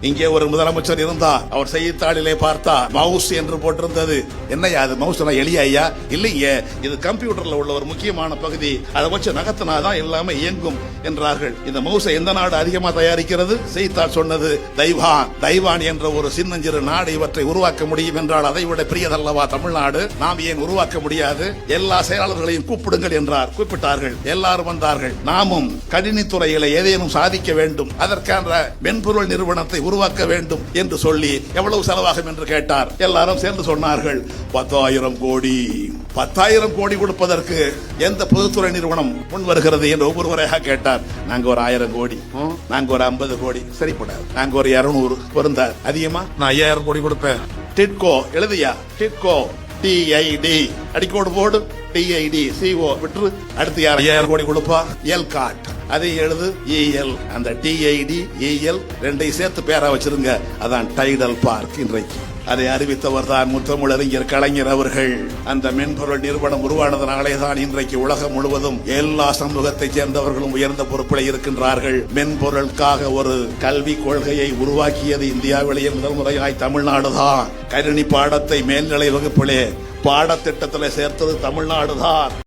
இங்கே ஒரு முதலமைச்சர் இருந்தார். அவர் செய்தித்தாளிலே பார்த்தார், மவுஸ் என்று போட்டிருந்தது. என்னையா அது மவுஸ்? எளிய ஐயா. இல்லைங்க, இது கம்ப்யூட்டர்ல உள்ள ஒரு முக்கியமான பகுதி, அதை வச்சு நகர்த்தினாதான் எல்லாமே இயங்கும் என்றார்கள். இந்த மவுஸை எந்த நாடு அதிகமா தயாரிக்கிறது? செய்தித்தாள் சொன்னது தைவான். தைவான் என்ற ஒரு சின்னஞ்சிறு நாடு இவற்றை உருவாக்க முடியும் என்றால் அதை விட பெரியதல்லவா தமிழ்நாடு? நாம் ஏன் உருவாக்க முடியாது? எல்லா செயலாளர்களையும் கூப்பிடுங்கள் என்றார். கூப்பிட்டார்கள், எல்லாரும் வந்தார்கள். நாமும் கணினித்துறையில ஏதேனும் சாதிக்க வேண்டும், அதற்கான மென்பொருள் நிறுவனத்தை உருவாக்க வேண்டும் என்று சொல்லி எவ்வளவு செலவாகும் என்று கேட்டார். எல்லாரும் சேர்ந்து சொன்னார்கள், 10,000 கோடி. 10,000 கோடி கொடுப்பதற்கு எந்த பொதுத்துறை நிறுவனம் முன் வருகிறது என்று ஒவ்வொருவரையாக கேட்டார். நாங்க ஒரு 1000 கோடி, நாங்க ஒரு 50 கோடி. சரிப்படாது, நாங்க ஒரு 200 பொருந்தார். அதிகமா நான் 5000 கோடி கொடுப்பேன். டிட்கோ எழுதியா? டிட்கோ TID அடிக்கோடு போடு. TID CO விட்டு அடுத்து யார் 5000 கோடி கொடுப்பா? எல்காட் அதை எழுது EL. அந்த TID EL ரெண்டையும் சேர்த்து பேரா வச்சிருங்க. அதான் டைடல் பார்க். இன்றைக்கு அதை அறிவித்தவர் தான் முத்தமிழறிஞர் கலைஞர் அவர்கள். அந்த மென்பொருள் நிறுவனம் உருவானதனாலே தான் இன்றைக்கு உலகம் முழுவதும் எல்லா சமூகத்தை சேர்ந்தவர்களும் உயர்ந்த பொறுப்பில் இருக்கின்றார்கள். மென்பொருளுக்காக ஒரு கல்வி கொள்கையை உருவாக்கியது இந்தியாவிலேயே முதல் முறையாய் தமிழ்நாடு தான். கணினி பாடத்தை மேல்நிலை வகுப்பிலே பாடத்திட்டத்தில் சேர்த்தது தமிழ்நாடு தான்.